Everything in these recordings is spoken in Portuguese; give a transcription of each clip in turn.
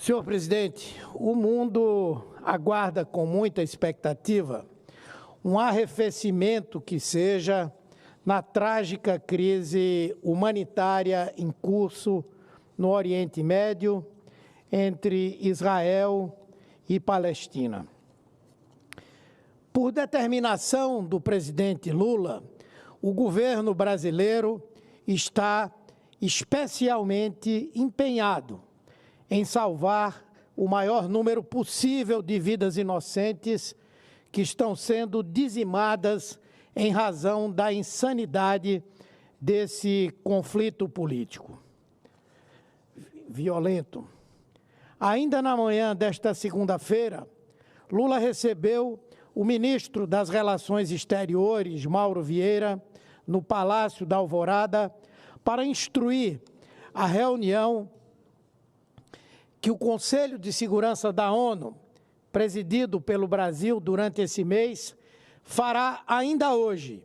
Senhor presidente, o mundo aguarda com muita expectativa um arrefecimento que seja na trágica crise humanitária em curso no Oriente Médio, entre Israel e Palestina. Por determinação do presidente Lula, o governo brasileiro está especialmente empenhado em salvar o maior número possível de vidas inocentes que estão sendo dizimadas em razão da insanidade desse conflito político violento. Ainda na manhã desta segunda-feira, Lula recebeu o ministro das Relações Exteriores, Mauro Vieira, no Palácio da Alvorada, para instruir a reunião que o Conselho de Segurança da ONU, presidido pelo Brasil durante esse mês, fará ainda hoje,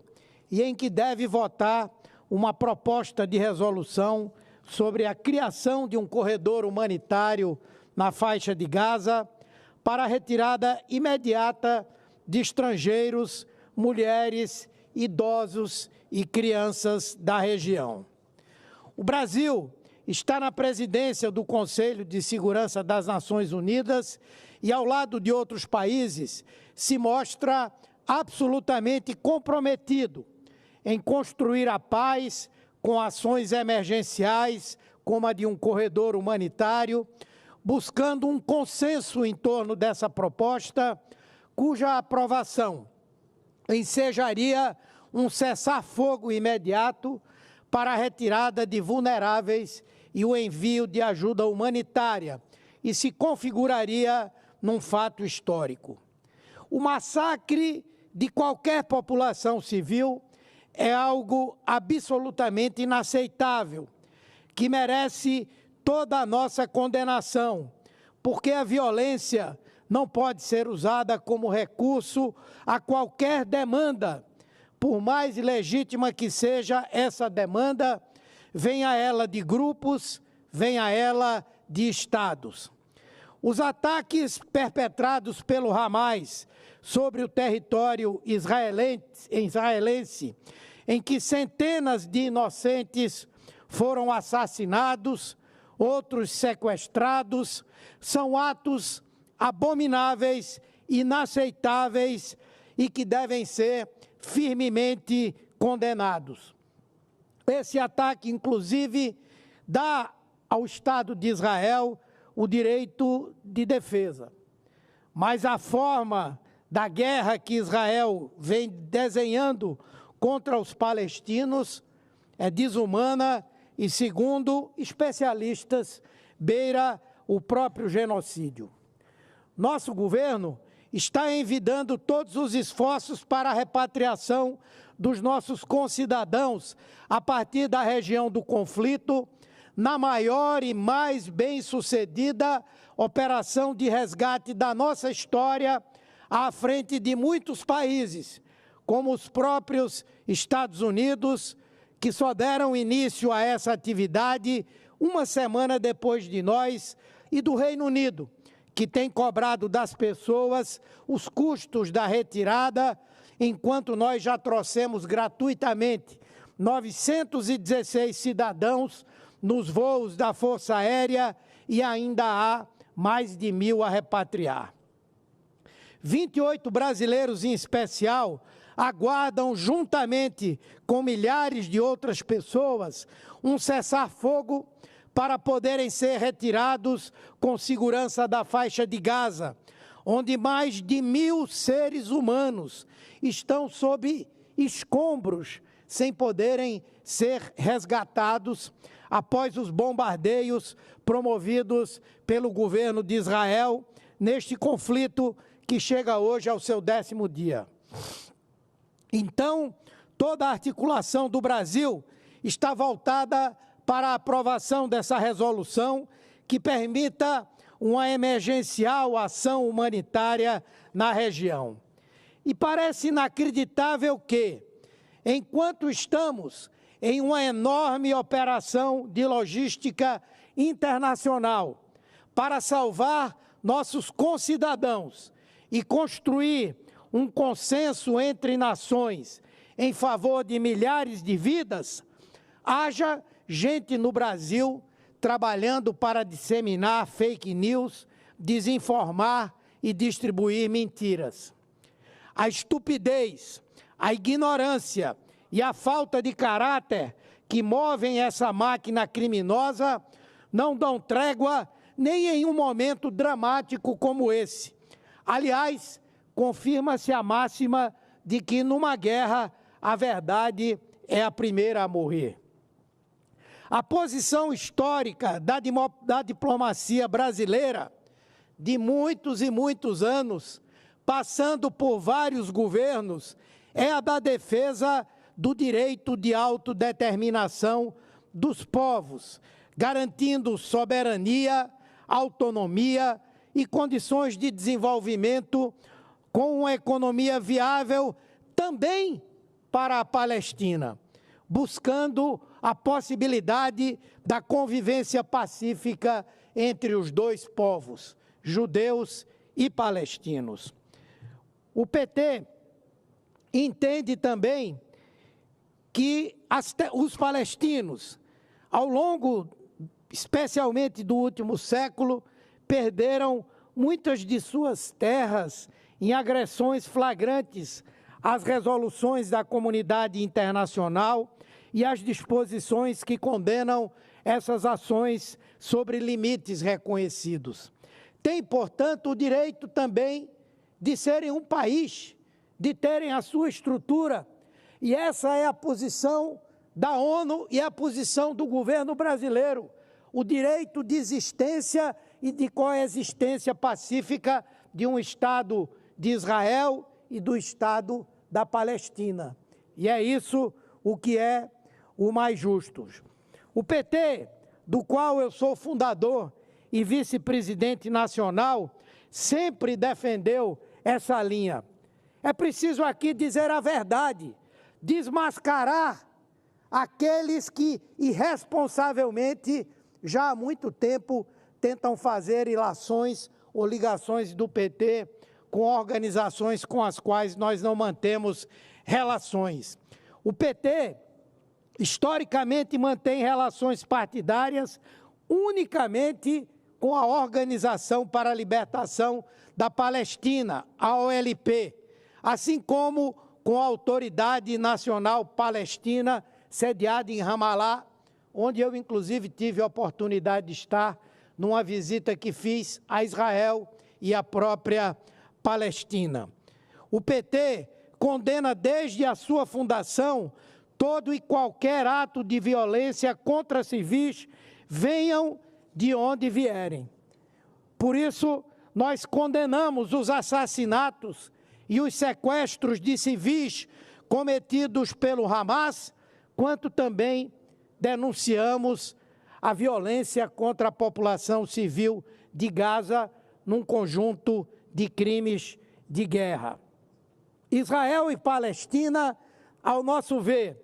e em que deve votar uma proposta de resolução sobre a criação de um corredor humanitário na faixa de Gaza para a retirada imediata de estrangeiros, mulheres, idosos e crianças da região. O Brasil está na presidência do Conselho de Segurança das Nações Unidas e, ao lado de outros países, se mostra absolutamente comprometido em construir a paz com ações emergenciais, como a de um corredor humanitário, buscando um consenso em torno dessa proposta, cuja aprovação ensejaria um cessar-fogo imediato para a retirada de vulneráveis e o envio de ajuda humanitária, e se configuraria num fato histórico. O massacre de qualquer população civil é algo absolutamente inaceitável, que merece toda a nossa condenação, porque a violência não pode ser usada como recurso a qualquer demanda, por mais legítima que seja essa demanda, venha ela de grupos, venha ela de estados. Os ataques perpetrados pelo Hamas sobre o território israelense, em que centenas de inocentes foram assassinados, outros sequestrados, são atos abomináveis, inaceitáveis e que devem ser firmemente condenados. Esse ataque, inclusive, dá ao Estado de Israel o direito de defesa. Mas a forma da guerra que Israel vem desenhando contra os palestinos é desumana e, segundo especialistas, beira o próprio genocídio. Nosso governo está envidando todos os esforços para a repatriação dos nossos concidadãos a partir da região do conflito, na maior e mais bem-sucedida operação de resgate da nossa história, à frente de muitos países, como os próprios Estados Unidos, que só deram início a essa atividade uma semana depois de nós, e do Reino Unido, que tem cobrado das pessoas os custos da retirada, enquanto nós já trouxemos gratuitamente 916 cidadãos nos voos da Força Aérea e ainda há mais de 1.000 a repatriar. 28 brasileiros, em especial, aguardam, juntamente com milhares de outras pessoas, um cessar-fogo para poderem ser retirados com segurança da faixa de Gaza, onde mais de 1.000 seres humanos estão sob escombros, sem poderem ser resgatados após os bombardeios promovidos pelo governo de Israel neste conflito que chega hoje ao seu 10º dia. Então, toda a articulação do Brasil está voltada para a aprovação dessa resolução que permita uma emergencial ação humanitária na região. E parece inacreditável que, enquanto estamos em uma enorme operação de logística internacional para salvar nossos concidadãos e construir um consenso entre nações em favor de milhares de vidas, haja gente no Brasil trabalhando para disseminar fake news, desinformar e distribuir mentiras. A estupidez, a ignorância e a falta de caráter que movem essa máquina criminosa não dão trégua nem em um momento dramático como esse. Aliás, confirma-se a máxima de que numa guerra a verdade é a primeira a morrer. A posição histórica da diplomacia brasileira, de muitos e muitos anos, passando por vários governos, é a da defesa do direito de autodeterminação dos povos, garantindo soberania, autonomia e condições de desenvolvimento com uma economia viável também para a Palestina, buscando a possibilidade da convivência pacífica entre os dois povos, judeus e palestinos. O PT entende também que os palestinos, ao longo, especialmente do último século, perderam muitas de suas terras em agressões flagrantes às resoluções da comunidade internacional e às disposições que condenam essas ações sobre limites reconhecidos. Tem, portanto, o direito também de serem um país, de terem a sua estrutura, e essa é a posição da ONU e a posição do governo brasileiro, o direito de existência e de coexistência pacífica de um Estado de Israel e do Estado da Palestina. E é isso o que é o mais justo. O PT, do qual eu sou fundador e vice-presidente nacional, sempre defendeu essa linha. É preciso aqui dizer a verdade, desmascarar aqueles que irresponsavelmente, já há muito tempo, tentam fazer ilações ou ligações do PT com organizações com as quais nós não mantemos relações. O PT, historicamente, mantém relações partidárias unicamente com a Organização para a Libertação da Palestina, a OLP, assim como com a Autoridade Nacional Palestina, sediada em Ramallah, onde eu, inclusive, tive a oportunidade de estar numa visita que fiz a Israel e a própria Palestina. O PT condena desde a sua fundação todo e qualquer ato de violência contra civis, venham de onde vierem. Por isso, nós condenamos os assassinatos e os sequestros de civis cometidos pelo Hamas, quanto também denunciamos a violência contra a população civil de Gaza num conjunto de crimes de guerra. Israel e Palestina, ao nosso ver,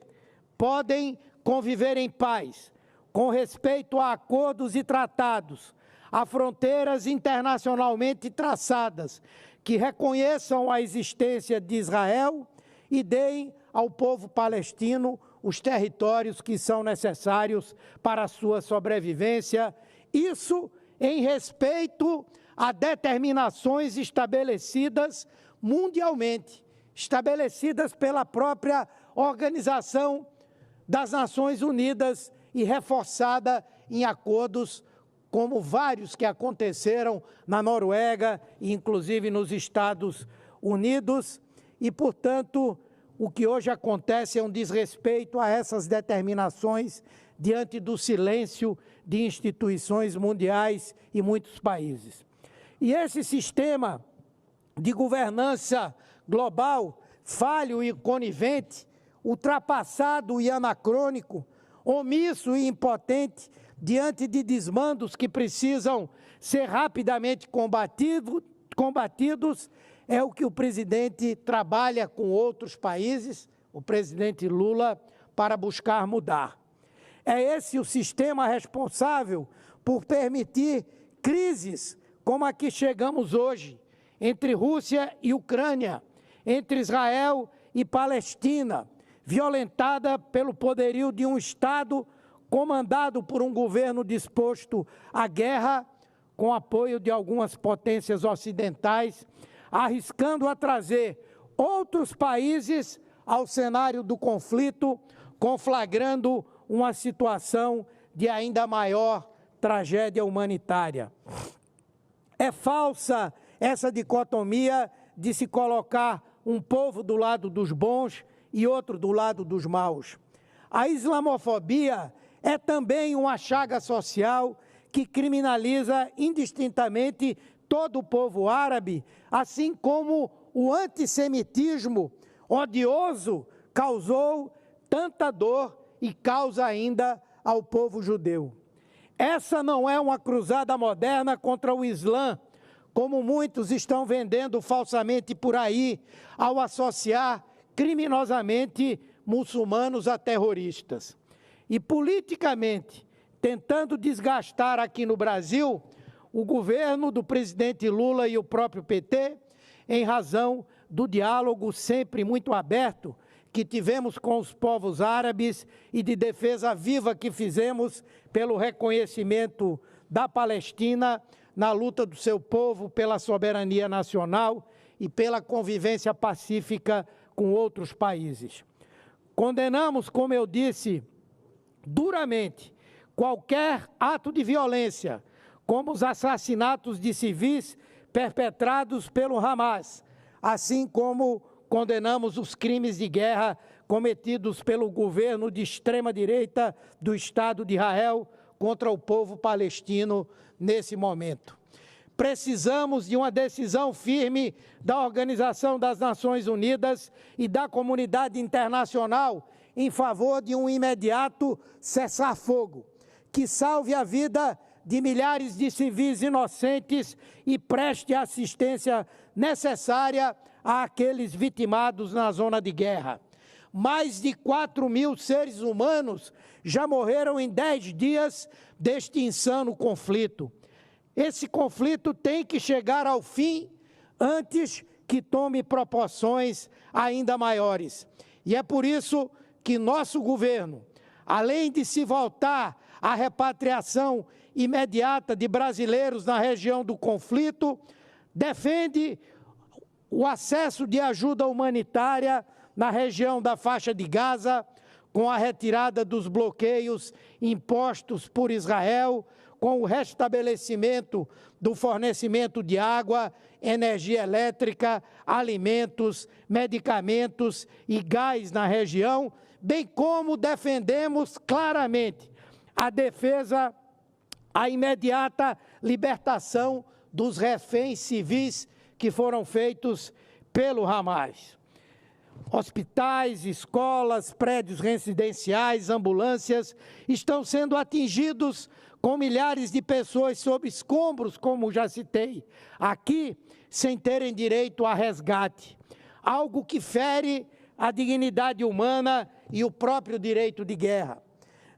podem conviver em paz, com respeito a acordos e tratados, a fronteiras internacionalmente traçadas, que reconheçam a existência de Israel e deem ao povo palestino os territórios que são necessários para a sua sobrevivência, isso em respeito a determinações estabelecidas mundialmente, estabelecidas pela própria Organização das Nações Unidas e reforçada em acordos como vários que aconteceram na Noruega e inclusive nos Estados Unidos, e, portanto, o que hoje acontece é um desrespeito a essas determinações diante do silêncio de instituições mundiais e muitos países. E esse sistema de governança global, falho e conivente, ultrapassado e anacrônico, omisso e impotente diante de desmandos que precisam ser rapidamente combatidos, é o que o presidente trabalha com outros países, o presidente Lula, para buscar mudar. É esse o sistema responsável por permitir crises como a que chegamos hoje, entre Rússia e Ucrânia, entre Israel e Palestina, violentada pelo poderio de um Estado comandado por um governo disposto à guerra, com apoio de algumas potências ocidentais, arriscando a trazer outros países ao cenário do conflito, conflagrando uma situação de ainda maior tragédia humanitária. É falsa essa dicotomia de se colocar um povo do lado dos bons e outro do lado dos maus. A islamofobia é também uma chaga social que criminaliza indistintamente todo o povo árabe, assim como o antissemitismo odioso causou tanta dor e causa ainda ao povo judeu. Essa não é uma cruzada moderna contra o Islã, como muitos estão vendendo falsamente por aí, ao associar criminosamente muçulmanos a terroristas. E politicamente, tentando desgastar aqui no Brasil, o governo do presidente Lula e o próprio PT, em razão do diálogo sempre muito aberto que tivemos com os povos árabes e de defesa viva que fizemos pelo reconhecimento da Palestina na luta do seu povo pela soberania nacional e pela convivência pacífica com outros países. Condenamos, como eu disse, duramente qualquer ato de violência, como os assassinatos de civis perpetrados pelo Hamas, assim como condenamos os crimes de guerra cometidos pelo governo de extrema-direita do Estado de Israel contra o povo palestino nesse momento. Precisamos de uma decisão firme da Organização das Nações Unidas e da comunidade internacional em favor de um imediato cessar-fogo, que salve a vida de milhares de civis inocentes e preste a assistência necessária àqueles vitimados na zona de guerra. Mais de 4.000 seres humanos já morreram em 10 dias deste insano conflito. Esse conflito tem que chegar ao fim antes que tome proporções ainda maiores. E é por isso que nosso governo, além de se voltar à repatriação imediata de brasileiros na região do conflito, defende o acesso de ajuda humanitária na região da faixa de Gaza, com a retirada dos bloqueios impostos por Israel, com o restabelecimento do fornecimento de água, energia elétrica, alimentos, medicamentos e gás na região, bem como defendemos claramente a imediata libertação dos reféns civis que foram feitos pelo Hamas. Hospitais, escolas, prédios residenciais, ambulâncias estão sendo atingidos com milhares de pessoas sob escombros, como já citei, aqui sem terem direito a resgate, algo que fere a dignidade humana e o próprio direito de guerra.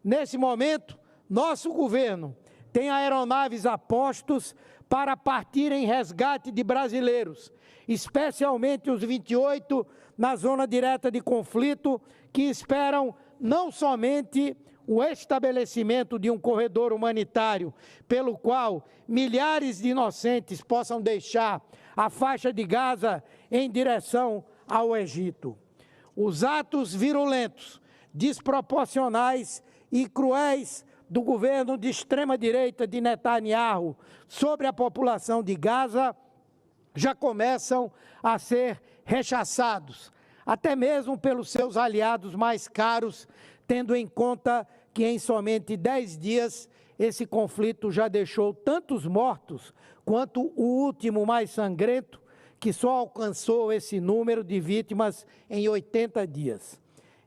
Nesse momento, nosso governo tem aeronaves a postos para partir em resgate de brasileiros, especialmente os 28 na zona direta de conflito, que esperam não somente o estabelecimento de um corredor humanitário, pelo qual milhares de inocentes possam deixar a faixa de Gaza em direção ao Egito. Os atos virulentos, desproporcionais e cruéis do governo de extrema-direita de Netanyahu sobre a população de Gaza já começam a ser rechaçados, até mesmo pelos seus aliados mais caros, tendo em conta que em somente 10 dias esse conflito já deixou tantos mortos quanto o último mais sangrento, que só alcançou esse número de vítimas em 80 dias.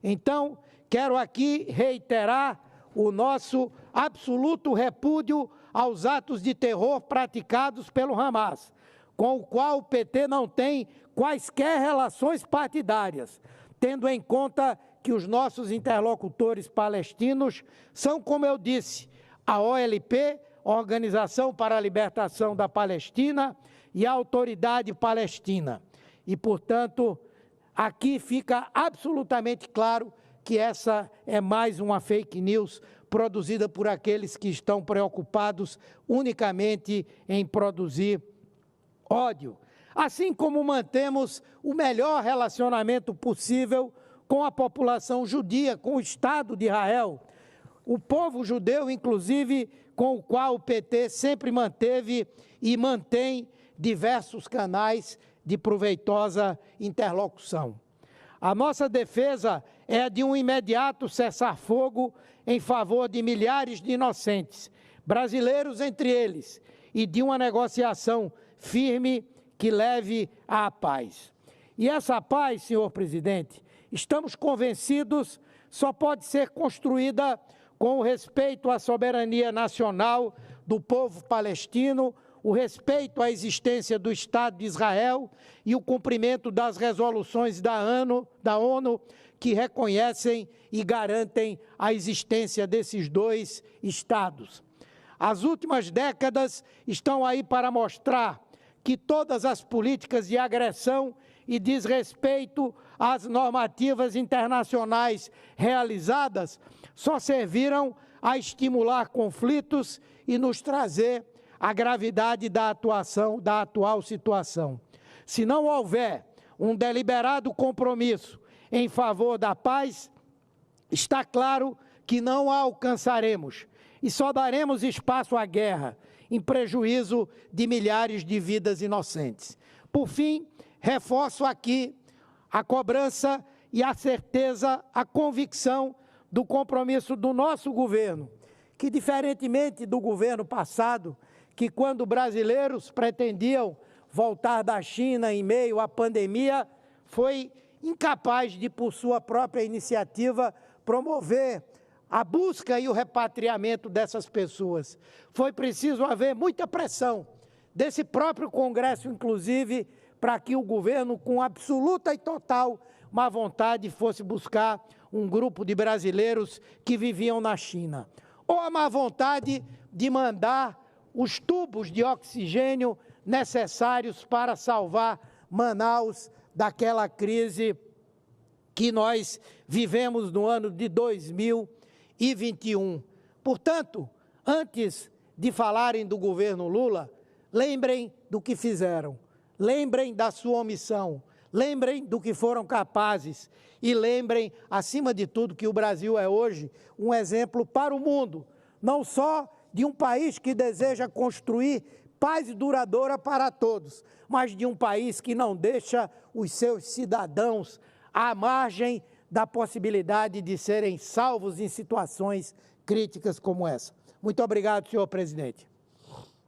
Então, quero aqui reiterar o nosso absoluto repúdio aos atos de terror praticados pelo Hamas, com o qual o PT não tem quaisquer relações partidárias, tendo em conta que os nossos interlocutores palestinos são, como eu disse, a OLP, Organização para a Libertação da Palestina e a Autoridade Palestina. E, portanto, aqui fica absolutamente claro que essa é mais uma fake news produzida por aqueles que estão preocupados unicamente em produzir ódio. Assim como mantemos o melhor relacionamento possível com a população judia, com o Estado de Israel, o povo judeu, inclusive, com o qual o PT sempre manteve e mantém diversos canais de proveitosa interlocução. A nossa defesa é a de um imediato cessar-fogo em favor de milhares de inocentes, brasileiros entre eles, e de uma negociação firme que leve à paz. E essa paz, senhor presidente, estamos convencidos, só pode ser construída com o respeito à soberania nacional do povo palestino, o respeito à existência do Estado de Israel e o cumprimento das resoluções da ONU que reconhecem e garantem a existência desses dois Estados. As últimas décadas estão aí para mostrar que todas as políticas de agressão e desrespeito às normativas internacionais realizadas só serviram a estimular conflitos e nos trazer a gravidade da atual situação. Se não houver um deliberado compromisso em favor da paz, está claro que não a alcançaremos e só daremos espaço à guerra, em prejuízo de milhares de vidas inocentes. Por fim, reforço aqui a cobrança e a certeza, a convicção do compromisso do nosso governo, que, diferentemente do governo passado, que quando brasileiros pretendiam voltar da China em meio à pandemia, foi incapaz de, por sua própria iniciativa, promover a busca e o repatriamento dessas pessoas. Foi preciso haver muita pressão desse próprio Congresso, inclusive, para que o governo, com absoluta e total má vontade, fosse buscar um grupo de brasileiros que viviam na China. Ou a má vontade de mandar os tubos de oxigênio necessários para salvar Manaus daquela crise que nós vivemos no ano de 2021. Portanto, antes de falarem do governo Lula, lembrem do que fizeram, lembrem da sua omissão, lembrem do que foram capazes e lembrem, acima de tudo, que o Brasil é hoje um exemplo para o mundo, não só de um país que deseja construir paz duradoura para todos, mas de um país que não deixa os seus cidadãos à margem da possibilidade de serem salvos em situações críticas como essa. Muito obrigado, senhor presidente.